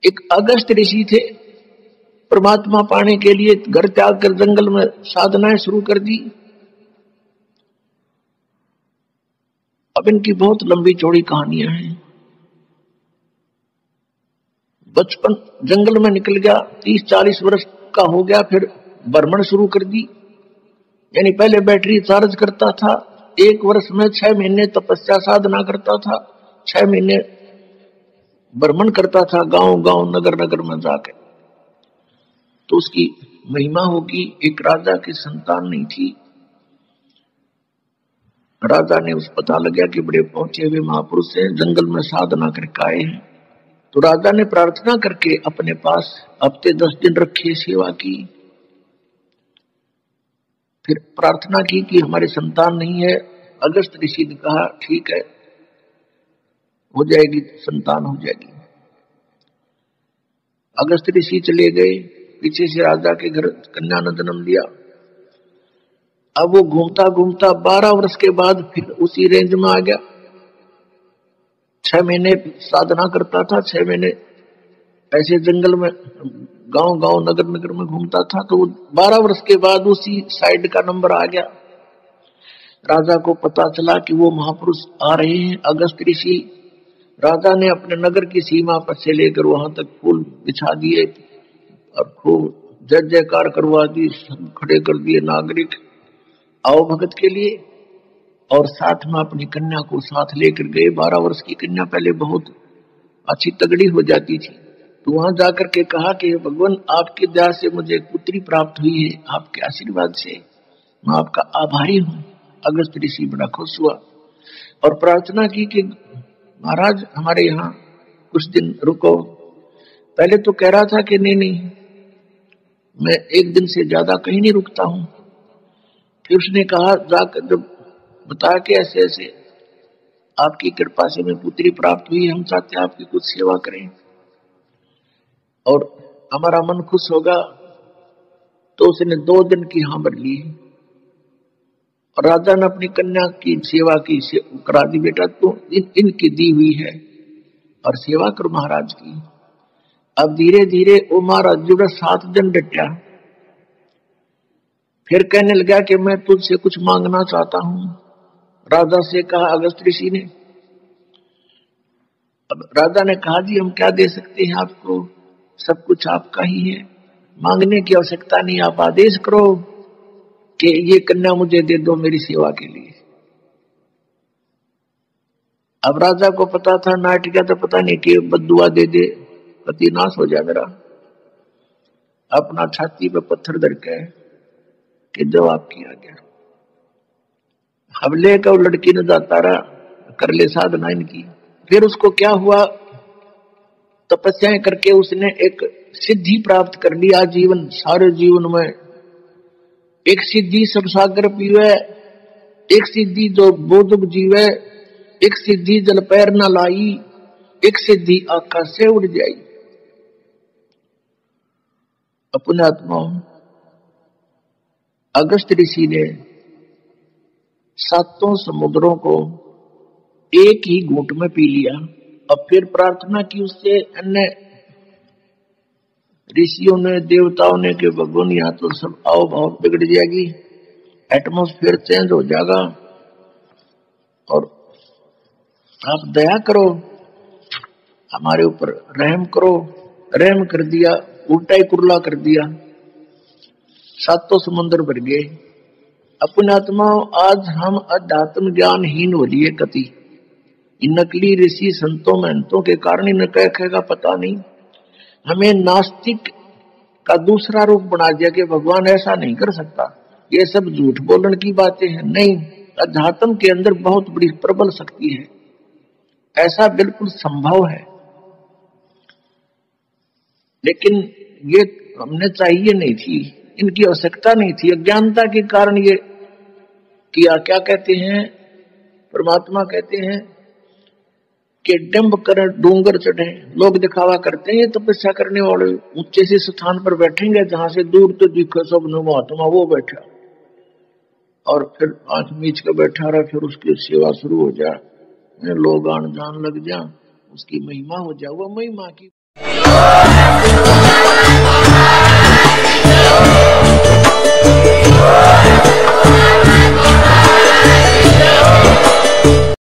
एक अगस्त ऋषि थे, परमात्मा पाने के लिए घर त्याग कर जंगल में साधनाएं शुरू कर दी। अब इनकी बहुत लंबी चौड़ी कहानियां हैं। बचपन जंगल में निकल गया, 30-40 वर्ष का हो गया, फिर भ्रमण शुरू कर दी। यानी पहले बैटरी चार्ज करता था, 1 वर्ष में 6 महीने तपस्या साधना करता था, 6 महीने भ्रमण करता था गांव गांव नगर नगर में जाकर। तो उसकी महिमा होगी। एक राजा की संतान नहीं थी। राजा ने उस पता लगा कि बड़े पहुंचे हुए महापुरुष हैं, जंगल में साधना करके आए हैं। तो राजा ने प्रार्थना करके अपने पास हफ्ते 10 दिन रखे, सेवा की। फिर प्रार्थना की कि हमारी संतान नहीं है। अगस्त ऋषि ने कहा ठीक है, हो जाएगी, संतान हो जाएगी। अगस्त ऋषि चले गए, पीछे से राजा के घर कन्या ने जन्म दिया। अब वो घूमता घूमता 12 वर्ष के बाद फिर उसी रेंज में आ गया। 6 महीने साधना करता था, 6 महीने ऐसे जंगल में गांव गांव नगर नगर में घूमता था। तो 12 वर्ष के बाद उसी साइड का नंबर आ गया। राजा को पता चला कि वो महापुरुष आ रहे हैं, अगस्त ऋषि। राजा ने अपने नगर की सीमा पर से लेकर वहां तक फूल बिछा दिए और खूब जय जयकार करवा दी, सब खड़े कर दिए नागरिक, आओ भगत के लिए। और साथ में अपनी कन्या को साथ लेकर गए। 12 वर्ष की कन्या पहले बहुत अच्छी तगड़ी हो जाती थी। तो वहां जाकर के कहा कि भगवान आपकी दया से मुझे एक पुत्री प्राप्त हुई है, आपके आशीर्वाद से मैं आपका आभारी हूं। अगस्त ऋषि बड़ा खुश हुआ और प्रार्थना की कि महाराज हमारे यहाँ कुछ दिन रुको। पहले तो कह रहा था कि नहीं नहीं, मैं 1 दिन से ज्यादा कहीं नहीं रुकता हूं। फिर उसने कहा, जाकर जब बताया कि ऐसे ऐसे आपकी कृपा से मैं पुत्री प्राप्त हुई, हम चाहते हैं आपकी कुछ सेवा करें और हमारा मन खुश होगा। तो उसने 2 दिन की हाँ भर ली और राजा ने अपनी कन्या की सेवा की, करा दी। बेटा तो इनकी दी हुई है और सेवा कर महाराज की। अब धीरे धीरे वो महाराज जो 7 दिन डटा, फिर कहने लगा कि मैं तुझसे कुछ मांगना चाहता हूं। राजा से कहा अगस्त ऋषि ने। अब राजा ने कहा जी हम क्या दे सकते हैं आपको, सब कुछ आपका ही है, मांगने की आवश्यकता नहीं, आप आदेश करो कि ये कन्या मुझे दे दो मेरी सेवा के लिए। अब राजा को पता था नाट गया, तो पता नहीं कि बद्दुआ दे दे, पति नाश हो जाए मेरा। अपना छाती पे पत्थर धर के कि जवाब किया गया। अब लेकर लड़की ने जाता रहा, कर ले साधना इनकी। फिर उसको क्या हुआ, तपस्याएं करके उसने एक सिद्धि प्राप्त कर लिया। जीवन सारे जीवन में एक सिद्धि सब सागर पीवे, एक सिद्धि जो बोधक जीवे, एक सिद्धि जल पैर न लाई, एक सिद्धि आकाश से उड़ जाई। अपने आत्मा अगस्त ऋषि ने 7 समुद्रों को एक ही घूंट में पी लिया। अब फिर प्रार्थना की उससे, अन्य ऋषियों ने, देवताओं ने कि भगवान यहाँ तो सब आओ भाव बिगड़ जाएगी, एटमॉस्फेयर चेंज हो जाएगा और आप दया करो, हमारे ऊपर रहम करो। रहम कर दिया, उल्टा ही कुरला कर दिया, 7 समुद्र भर गए। अपने आत्मा आज हम अध्यात्म ज्ञानहीन हो लिए कति। इन नकली ऋषि संतों महंतों के कारण इन्हें कहेगा पता नहीं। हमें नास्तिक का दूसरा रूप बना दिया कि भगवान ऐसा नहीं कर सकता, ये सब झूठ बोलने की बातें हैं। नहीं, अध्यात्म के अंदर बहुत बड़ी प्रबल शक्ति है, ऐसा बिल्कुल संभव है। लेकिन ये हमने चाहिए नहीं थी, इनकी आवश्यकता नहीं थी, अज्ञानता के कारण ये किया। क्या कहते हैं परमात्मा, कहते हैं कि डंब कर डूंगर चढ़े, लोग दिखावा करते हैं। तपस्या करने वाले ऊंचे से स्थान पर बैठेंगे जहां से दूर तो दिखे सब महात्मा, वो बैठा और फिर आंख मीच कर बैठा रहा, फिर उसकी सेवा शुरू हो जाए, लोग आन जान लग जाए, उसकी महिमा हो जाए। वो महिमा की है।